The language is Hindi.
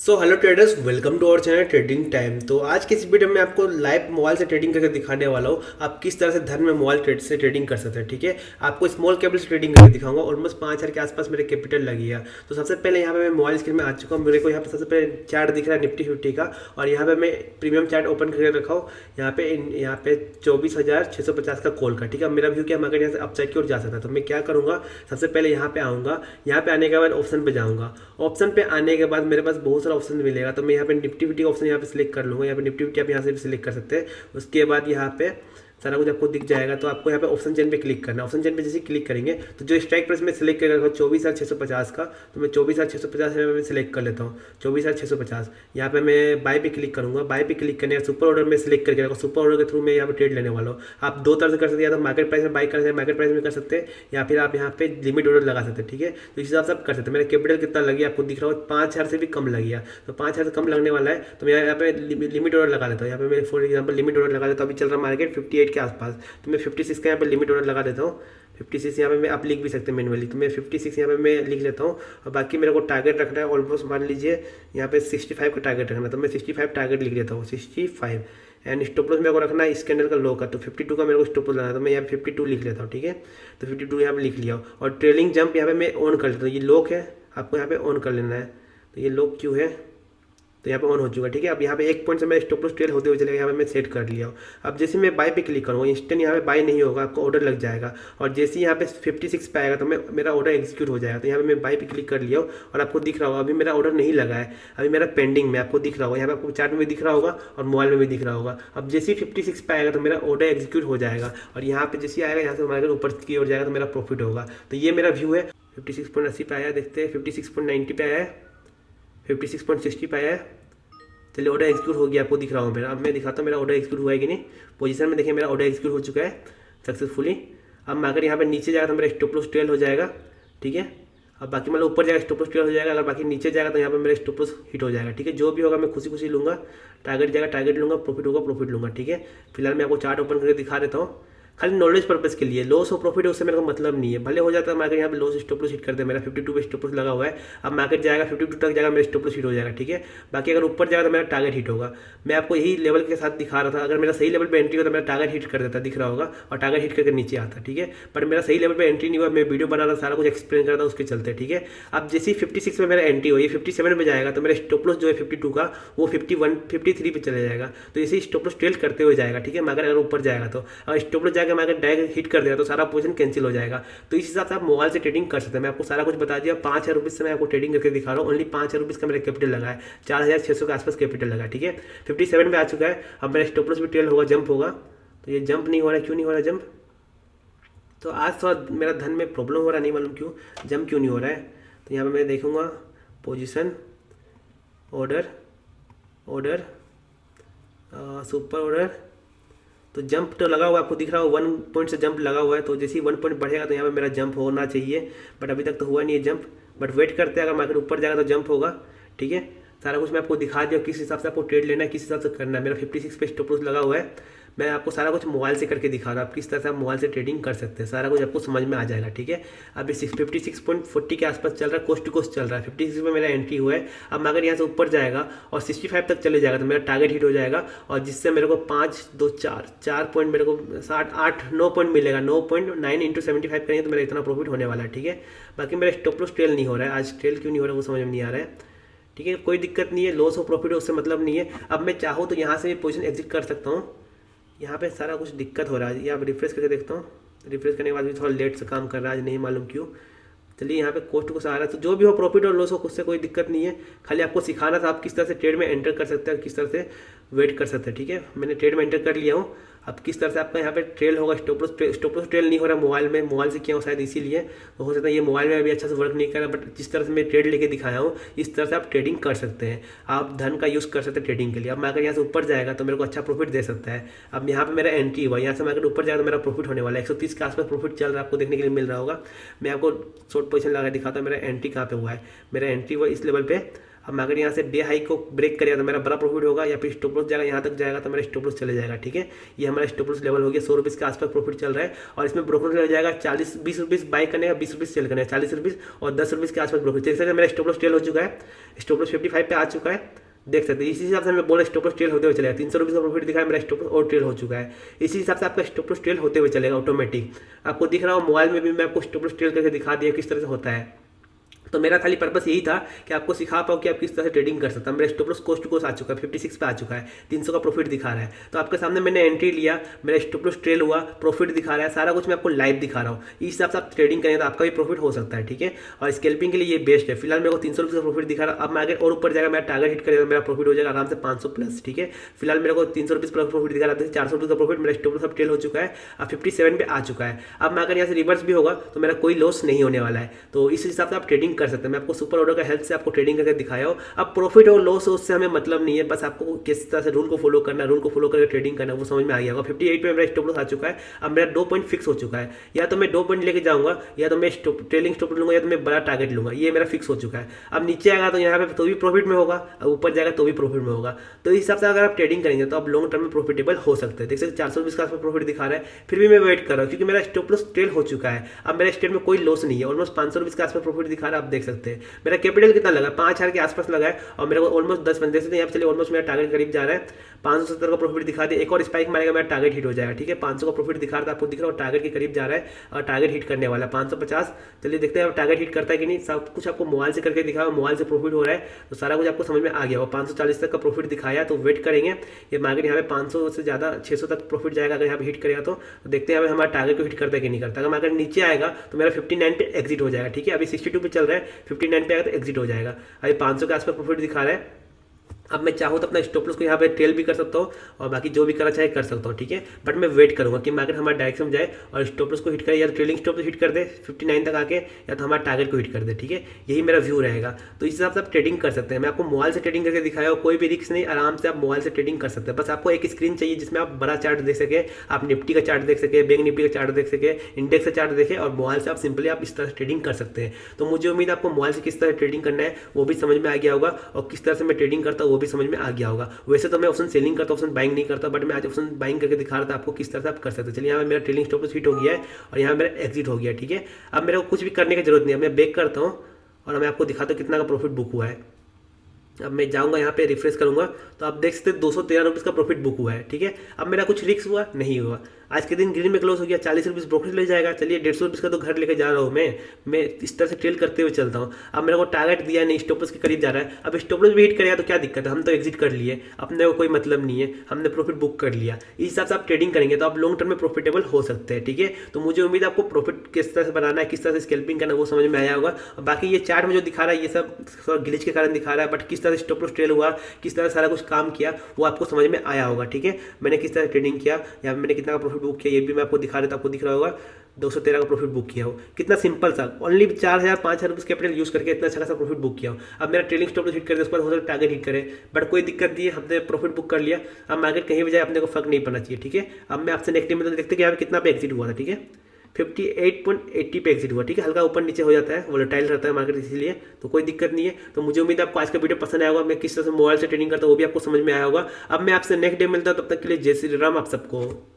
So hello traders, welcome to our channel trading time. तो आज की इस वीडियो में आपको लाइव मोबाइल से ट्रेडिंग करके दिखाने वाला हूँ आप किस तरह से धन में मोबाइल ट्रेड से ट्रेडिंग कर सकते हैं। ठीक है, आपको स्मॉल कैपिटल से ट्रेडिंग करके दिखाऊंगा। ऑलमोस्ट 5,000 के आसपास मेरे कैपिटल लगी है। तो सबसे पहले यहाँ पे मैं मोबाइल स्क्रीन में आ चुका हूँ। मेरे को यहाँ पे सबसे पहले चार्ट दिख रहा है निफ्टी 50 का, और यहाँ पे मैं प्रीमियम चार्ट ओपन करके रखा हूँ। यहाँ पे 24,650 का कॉल का। ठीक है, मेरा व्यू क्या मार्केट यहाँ से अपसाइड की ओर जा सकता है। तो मैं क्या करूँगा, सबसे पहले यहाँ पे आऊँगा। यहाँ पे आने के बाद ऑप्शन पे जाऊँगा। ऑप्शन पे आने के बाद मेरे पास बहुत सारा ऑप्शन मिलेगा। तो मैं यहाँ पे निफ्टी फिफ्टी ऑप्शन यहाँ पे सिलेक्ट कर लूँगा। यहाँ पे निफ्टी फिफ्टी आप यहाँ से भी सिलेक्ट कर सकते हैं। उसके बाद यहाँ पे सारा कुछ आपको दिख जाएगा। तो आपको यहाँ पे ऑप्शन चेन पे क्लिक करना है। ऑप्शन चेन पे जैसे क्लिक करेंगे तो जो स्ट्राइक प्राइस में सिलेक्ट कर रखा हूँ 24,650 का, तो मैं 24,650 में सिलेक्ट कर लेता हूँ। 24,650 यहाँ पे मैं बाय पे क्लिक करूँगा। बाय पे क्लिक करने का सुपर ऑर्डर में सिलेक्ट करके रखा। सुपर ऑर्डर के थ्रू मैं यहाँ पे ट्रेड लेने वाला हूँ। आप दो तरह से कर सकते हैं, या तो मार्केट प्राइस में बाय कर सकते हैं, मार्केट प्राइस में कर सकते हैं, या फिर आप यहाँ पे लिमिट ऑर्डर लगा सकते हैं। ठीक है, तो इस हिसाब से आप कर सकते हैं। मेरा कैपिटल कितना लगी आपको दिख रहा हो, 5,000 से भी कम लग गया। तो 5,000 से कम लगने वाला है, तो मैं यहाँ पे लिमिट ऑर्डर लगा देता हूँ। यहाँ पे मैं फॉर एग्जाम्पल लिमिट ऑर्डर लगा देता हूँ। अभी चल रहा है मार्केट 58 के आसपास, तो मैं 56 का यहाँ पे लिमिट ऑर्डर लगा देता हूँ। 56 यहाँ पे मैं आप लिख भी सकते हैं मैनुअली, तो मैं 56 यहाँ पे मैं लिख लेता हूँ। और बाकी मेरे को टारगेट रखना है ऑलमोस्ट, मान लीजिए यहाँ पे 65 का टारगेट रखना है, तो मैं 65 टारगेट लिख देता हूँ। 65 एंड स्टॉप लॉस मेरे को रखना है इस कैंडल का लो का, तो 52 का मेरे को स्टॉप लॉस लगाना है, तो मैं यहाँ पे 52 लिख लेता हूँ। ठीक है, तो 52 यहाँ पे लिख लिया। और ट्रेलिंग जंप यहाँ पे मैं ऑन कर लेता हूँ। ये लॉक है, आपको यहाँ पे ऑन कर लेना है। तो ये लॉक क्यों है, तो यहाँ पे ऑन हो चुका है। ठीक है, अब यहाँ पे एक पॉइंट से मैं स्टॉप लॉस ट्रेल होते हुए चलेगा, यहाँ पे मैं सेट कर लिया हूँ। अब जैसे मैं बाय पे क्लिक करूँगा, इंस्टेंट यहाँ पे बाय नहीं होगा, आपको ऑर्डर लग जाएगा। और जैसे ही यहाँ पे 56 पे आएगा तो मेरा ऑर्डर एग्जीक्यूट हो जाएगा। तो यहाँ पे मैं बाय पे क्लिक कर लिया हूँ, और आपको दिख रहा होगा अभी मेरा ऑर्डर नहीं लगा है, अभी मेरा पेंडिंग में आपको दिख रहा होगा। यहाँ पे आपको चार्ट में भी दिख रहा होगा और मोबाइल में भी दिख रहा होगा। अब जैसे ही 56 पे आएगा तो मेरा ऑर्डर एग्जीक्यूट हो जाएगा, और यहाँ पे जैसे आएगा यहाँ से मार्केट ऊपर की ओर जाएगा तो मेरा प्रॉफिट होगा। तो ये मेरा व्यू है। 56.80 पे आया, देखते हैं 56.90 पे आया है, 56.60 पे आया है। चलिए, ऑर्डर एग्जीक्यूट हो गया, आपको दिख रहा हूँ मेरा। अब मैं दिखाता हूँ मेरा ऑर्डर एग्जीक्यूट हुआ है कि नहीं। पोजीशन में देखिए मेरा ऑर्डर एग्जीक्यूट हो चुका है सक्सेसफुली। अब मार्केट यहाँ पे नीचे जाएगा तो मेरा स्टॉप लॉस ट्रेल हो जाएगा। ठीक है, अब बाकी मतलब ऊपर जाएगा स्टॉप लॉस ट्रेल हो जाएगा, अगर बाकी नीचे जाएगा तो यहाँ पे मेरा स्टॉप लॉस हिट हो जाएगा। ठीक है, जो भी होगा मैं खुशी खुशी लूँगा। टारगेट जाएगा टारगेट लूँगा, प्रॉफिट होगा प्रॉफिट लूँगा। ठीक है, फिलहाल मैं आपको चार्ट ओपन करके दिखा देता हूँ, खाली नॉलेज पर्पस के लिए। लॉस और प्रॉफिट है उससे मेरे को मतलब नहीं है, भले हो जाता है मार्केट यहाँ पे लॉस स्टॉप लॉस हिट करते हैं। मेरा 52 पे स्टॉप लॉस लगा हुआ है। अब मार्केट जाएगा 52 तक जाएगा, मेरा स्टॉप लॉस हिट हो जाएगा। ठीक है, बाकी अगर ऊपर जाएगा तो मेरा टारगेट हिट होगा। मैं आपको यही लेवल के साथ दिखा रहा था। अगर मेरा सही लेवल पे एंट्री हो तो मेरा टारगेट हिट कर देता, दिख रहा होगा, और टारगेट हिट करके नीचे आता। ठीक है, पर मेरा सही लेवल पे एंट्री नहीं हुआ। मैं वीडियो बना रहा, सारा कुछ एक्सप्लेन कर रहा था उसके चलते। ठीक है, अब जैसे 56 में मेरा एंट्री हो, ये 57 में जाएगा तो मेरा स्टॉप लॉस जो है 52 का वो 51 53 पे चले जाएगा। तो इसे स्टॉप लॉस ट्रेल करते हुए जाएगा। ठीक है, मार्केट अगर ऊपर जाएगा तो, अगर स्टॉप लॉस जाएगा मार्केट डायरेक्ट हिट कर देगा तो सारा पोजीशन कैंसिल हो जाएगा। तो इस हिसाब से आप मोबाइल से ट्रेडिंग कर सकते हैं। मैं आपको सारा कुछ बता दिया। 5,000 रुपीज़ से मैं आपको ट्रेडिंग करके दिखा रहा हूँ। ओनली 5,000 रुपीज़ का मेरा कैपिटल लगा है, 4,600 के आसपास कैपिटल लगा है। ठीक है, 57 पे आ चुका है। अब मेरा स्टॉप लॉस भी ट्रेल होगा, जंप होगा। तो ये जंप नहीं हो रहा है, क्यों नहीं हो रहा है जंप? तो आज थोड़ा मेरा धन में प्रॉब्लम हो रहा है, नहीं मालूम क्यों, जंप क्यों नहीं हो रहा है। तो यहाँ पर मैं देखूँगा position, order, order, super order. तो जंप तो लगा हुआ है, आपको दिख रहा हो 1 पॉइंट से जंप लगा हुआ है। तो जैसे ही 1 पॉइंट बढ़ेगा तो यहाँ पे मेरा जंप होना चाहिए, बट अभी तक तो हुआ नहीं है जंप। बट वेट करते हैं, अगर मार्केट ऊपर जाएगा तो जंप होगा। ठीक है, सारा कुछ मैं आपको दिखा दिया किस हिसाब से आपको ट्रेड लेना है, किस हिसाब से करना है। मेरा 56 पे स्टॉप लॉस लगा हुआ है। मैं आपको सारा कुछ मोबाइल से करके दिखा रहा हूँ, आप किस तरह से आप मोबाइल से ट्रेडिंग कर सकते हैं। सारा कुछ आपको समझ में आ जाएगा। ठीक है, अभी 56.40 के आसपास चल रहा है, कोस्ट टू कोस्ट चल रहा है। 56 में मेरा एंट्री हुआ है। अब अगर यहाँ से ऊपर जाएगा और 65 तक चले जाएगा तो मेरा टारगेट हिट हो जाएगा, और जिससे मेरे को 5 2 4 पॉइंट, मेरे को 7 8 9 पॉइंट मिलेगा। 9.9 इंटू 75 करेंगे तो मेरा इतना प्रॉफिट होने वाला है। ठीक है, बाकी मेरा स्टॉप लॉस ट्रेल नहीं हो रहा है। आज ट्रेल क्यों नहीं हो रहा है वो समझ में नहीं आ रहा है। ठीक है, कोई दिक्कत नहीं है, लॉस और प्रॉफिट उससे मतलब नहीं है। अब मैं चाहूँ तो यहाँ से पोजीशन एग्जिट कर सकता हूँ। यहाँ पे सारा कुछ दिक्कत हो रहा है, यहाँ पे रिफ्रेश करके देखता हूँ। रिफ्रेश करने के बाद भी थोड़ा लेट से काम कर रहा है आज, नहीं मालूम क्यों। चलिए, यहाँ पे कोस्ट को सहारा, तो जो भी हो प्रॉफिट और लॉस हो उससे कोई दिक्कत नहीं है। खाली आपको सिखाना था आप किस तरह से ट्रेड में एंटर कर सकते हैं और किस तरह से वेट कर सकते हैं। ठीक है, मैंने ट्रेड में एंटर कर लिया हूँ। अब किस तरह से आपका यहाँ पे ट्रेल होगा, स्टॉप लॉस ट्रेल नहीं हो रहा मोबाइल में, मोबाइल से किया हूँ शायद इसीलिए। तो हो सकता है ये मोबाइल में अभी अच्छा से वर्क नहीं कर रहा, बट जिस तरह से मैं ट्रेड लेके दिखाया हूँ इस तरह से आप ट्रेडिंग कर सकते हैं। आप धन का यूज़ कर सकते हैं ट्रेडिंग के लिए। अब मार्केट यहाँ से ऊपर जाएगा तो मेरे को अच्छा प्रॉफिट दे सकता है। अब यहाँ पे मेरा एंट्री हुआ, यहाँ से मार्केट ऊपर जाएगा तो मेरा प्रॉफिट होने वाला है। 130 के आसपास प्रॉफिट चल रहा है, आपको देखने के लिए मिल रहा होगा। मैं आपको शॉर्ट पोजीशन लगा दिखाता हूँ मेरा एंट्री कहाँ पे हुआ है। मेरा एंट्री हुआ इस लेवल पे, अब मैं अगर यहाँ से डे हाई को ब्रेक करेगा तो मेरा बड़ा प्रॉफिट होगा, या फिर स्टॉप लॉस जाएगा यहाँ तक जाएगा तो मेरा स्टॉप लॉस चले जाएगा। ठीक है, ये हमारा स्टॉप लॉस लेवल हो गया। 100 रुपीज़ के आसपास प्रॉफिट चल रहा है और इसमें ब्रोकर लग जाएगा 20 रुपीज़ बाई करने का, 20 रुपीज़ सेल करने का, 40 रुपीज़ और 10 रुपीज़ के आसपास प्रॉफिट। देख सकते हैं मेरा स्टॉप लॉस टेल हो चुका है, स्टॉप लॉस 55 पे आ चुका है, देख सकते हैं। इसी हिसाब से मैं बोला स्टॉप लॉस ट्रेल होते हुए चलेगा। 300 रुपीज़ का प्रॉफिट दिखा है, मेरा स्टॉप लॉस और ट्रेल हो चुका है। इसी हिसाब से आपका स्टॉप लॉस ट्रेल होते हुए चलेगा ऑटोमेटिक। आपको दिख रहा हो मोबाइल में भी मैं आपको स्टॉप लॉस ट्रेल करके दिखा दिया किस तरह से होता है। तो मेरा खाली पर्पस यही था कि आपको सिखा पाओ कि आप किस तरह से ट्रेडिंग कर सकते हैं। मेरा stop loss cost to cost आ चुका है, 56 पे आ चुका है, 300 का प्रॉफिट दिखा रहा है। तो आपके सामने मैंने एंट्री लिया, मेरा स्टॉप लॉस ट्रेल हुआ, प्रॉफिट दिखा रहा है, सारा कुछ मैं आपको लाइव दिखा रहा हूँ। इस हिसाब से आप ट्रेडिंग करेंगे तो आपका भी प्रॉफिट हो सकता है। ठीक है, और स्कैल्पिंग के लिए ये बेस्ट है। फिलहाल मेरे को 300 रुपये का प्रॉफिट दिखा रहा है। अब मैं आगे और ऊपर जाएगा, मेरा टारगेट हिट करेगा, मेरा प्रॉफिट हो जाएगा आराम से 500 प्लस। ठीक है, फिलहाल मेरे को 300 रुपये प्लस प्रॉफिट दिखा रहा था, 400 रुपये का प्रॉफिट, मेरा स्टॉप लॉस अब ट्रेल हो चुका है, अब 57 पे आ चुका है। अब मैं अगर यहाँ से रिवर्स भी होगा तो मेरा कोई लॉस नहीं होने वाला है। तो इस हिसाब से आप ट्रेडिंग कर सकते हैं। मैं आपको सुपर ऑर्डर का हेल्प से आपको ट्रेडिंग करके दिखाया हो। अब प्रॉफिट और लॉस उससे हमें मतलब नहीं है, बस आपको किस तरह से रूल को फॉलो करना है, रूल को फॉलो करके ट्रेडिंग करना है, वो समझ में आ गया होगा। 58 पे मेरा स्टॉप लॉस आ चुका है। अब मेरा 2 पॉइंट फिक्स हो चुका है, या तो मैं 2 पॉइंट लेके जाऊंगा, या तो मैं ट्रेलिंग स्टॉप लूंगा, या तो मैं बड़ा टारगेट लूंगा। ये मेरा फिक्स हो चुका है। अब नीचे आएगा तो यहाँ पे तो भी प्रॉफिट में होगा, अब ऊपर जाएगा तो भी प्रॉफिट में होगा। तो इस हिसाब से अगर आप ट्रेडिंग करेंगे तो आप लॉन्ग टर्म में प्रॉफिटेबल हो सकते हैं। देख सकते 400 रुपये का प्रॉफिट दिखा रहा है, फिर भी मैं वेट कर रहा हूँ क्योंकि मेरा स्टॉप लॉस ट्रेल हो चुका है। अब मेरे स्टेट में कोई लॉस नहीं है, ऑलमोस्ट 500 रुपये के आसपास प्रॉफिट दिखा रहा है। आप देख सकते हैं मेरा कैपिटल कितना लगा, 5000 के आसपास लगा है और मेरे को ऑलमोस्ट 10 बंदे से यहाँ पे चलिए ऑलमोस्ट मेरा टारगेट करीब जा रहा है। 570 का प्रॉफिट दिखा दिया, एक और स्पाइक मारेगा मेरा टारगेट हिट हो जाएगा। ठीक है, 500 का प्रॉफिट दिखा रहा था, आपको दिख रहा है टारगेट के करीब जा रहा है और टारगेट हिट करने वाला है 550। चलिए देखते हैं टारगेट हिट करता है कि नहीं। सब कुछ आपको मोबाइल से करके दिखा, मोबाइल से प्रॉफिट हो रहा है तो सारा कुछ आपको समझ में आ गया होगा। 540 तक का प्रॉफिट दिखाया तो वेट करेंगे। ये मार्केट यहाँ पे 500 से ज़्यादा 600 तक प्रॉफिट जाएगा अगर यहाँ पे हिट करेगा तो देखते हैं हमारा टारगेट को हिट करता है कि नहीं करता। अगर मार्केट नीचे आएगा तो मेरा 59 पे एग्जिट हो जाएगा। ठीक है, अभी 62 पे चल रहा है, 59 पे आएगा तो एग्जिट हो जाएगा। अभी 500 के आसपास प्रॉफिट दिखा रहा है। अब मैं चाहूँ तो अपना स्टॉप लॉस को यहाँ पे ट्रेल भी कर सकता हूँ और बाकी जो भी करना चाहे कर सकता हूँ। ठीक है, बट मैं वेट करूँगा कि मार्केट हमारे डायरेक्शन में जाए और स्टॉप लॉस को हिट करे, या तो ट्रेलिंग स्टॉप लॉस हिट कर दे 59 तक आके, या तो हमारे टारगेट को हिट कर दे। ठीक है, यही मेरा व्यू रहेगा। तो इस हिसाब से आप ट्रेडिंग कर सकते हैं। मैं आपको मोबाइल से ट्रेडिंग करके दिखाया हो, कोई भी रिस्क नहीं, आराम से आप मोबाइल से ट्रेडिंग कर सकते हैं। बस आपको एक स्क्रीन चाहिए जिसमें आप बड़ा चार्ट देख सके, आप निफ्टी का चार्ट देख सके, बैंक निफ्टी का चार्ट देख सके, इंडेक्स का चार्ट देखे, और मोबाइल से आप सिंपली आप इस तरह से ट्रेडिंग कर सकते हैं। तो मुझे उम्मीद है आपको मोबाइल से किस तरह ट्रेडिंग करना है वो भी समझ में आ गया होगा, और किस तरह से मैं ट्रेडिंग करता हूँ वो भी समझ में आ गया होगा। वैसे तो मैं ऑप्शन सेलिंग करता, ऑप्शन बाइंग नहीं करता, बट मैं आज ऑप्शन बाइंग करके दिखा रहा था आपको किस तरह से आप कर सकते हैं। चलिए यहाँ मेरा ट्रेलिंग स्टॉप लॉस हिट हो गया है और यहाँ मेरा एग्जिट हो गया। ठीक है, अब मेरे को कुछ भी करने की जरूरत नहीं है, मैं बैक करता हूँ और मैं आपको दिखाता हूँ कितना का प्रॉफिट बुक हुआ है। अब मैं जाऊंगा यहाँ पे रिफ्रेश करूंगा तो आप देख सकते हैं 213 रुपीज़ का प्रॉफिट बुक हुआ है। ठीक है, अब मेरा कुछ रिस्क हुआ नहीं हुआ, आज के दिन ग्रीन में क्लोज हो गया, 40 रुपीज़ ब्रोकरेज ले जाएगा। चलिए 150 रुपीज़ का तो घर लेके जा रहा हूँ मैं इस तरह से ट्रेल करते हुए चलता हूँ। अब मेरे को टारगेट दिया नहीं, स्टॉप लॉस के करीब जा रहा है। अब स्टॉप लॉस भी हिट करेगा तो क्या दिक्कत है, हम तो एग्जिट कर लिए, अपने को कोई मतलब नहीं है, हमने प्रॉफिट बुक कर लिया। इस हिसाब से आप ट्रेडिंग करेंगे तो आप लॉन्ग टर्म में प्रॉफिटेबल हो सकते हैं। ठीक है, तो मुझे उम्मीद है आपको प्रॉफिट किस तरह से बनाना है, किस तरह से स्कैल्पिंग करना है वो समझ में आया होगा। और बाकी ये चार्ट में जो दिखा रहा है ये सब ग्लिच के कारण दिखा रहा है, बट किस तरह से स्टॉप लॉस ट्रेल हुआ, किस तरह सारा कुछ काम किया वो आपको समझ में आया होगा। ठीक है, मैंने किस तरह ट्रेडिंग किया या मैंने कितना का प्रॉफिट बुक किया ये भी मैं आपको दिखा रहा था, आपको दिख रहा होगा 213 का प्रॉफिट बुक किया हो। कितना सिंपल सा, ओनली 4000 5000 रुपये कैपिटल यूज करके इतना अच्छा खासा प्रॉफिट बुक किया हो। अब मेरा ट्रेलिंग स्टॉप लॉस हिट कर दे, उसके बाद हो सकता है टारगेट हिट करे, बट कोई दिक्कत नहीं है, हमने प्रॉफिट बुक कर लिया। अब मार्केट कहीं भी जाए अपने को फर्क नहीं पड़ना चाहिए। ठीक है, अब मैं आपसे नेक्स्ट टाइम में देखते कि यहाँ पे कितना पे एग्जिट हुआ था। ठीक है, 58.80 पे एग्जिट हुआ। ठीक है, हल्का ऊपर नीचे हो जाता है, वोलेटाइल रहता है मार्केट, इसीलिए तो कोई दिक्कत नहीं है। तो मुझे उम्मीद है आपको आज का वीडियो पसंद आया होगा, मैं किस तरह से मोबाइल से ट्रेडिंग करता हूँ वो भी आपको समझ में आया होगा। अब मैं आपसे नेक्स्ट डे मिलता हूँ, तब तक के लिए जय श्री राम आप सबको।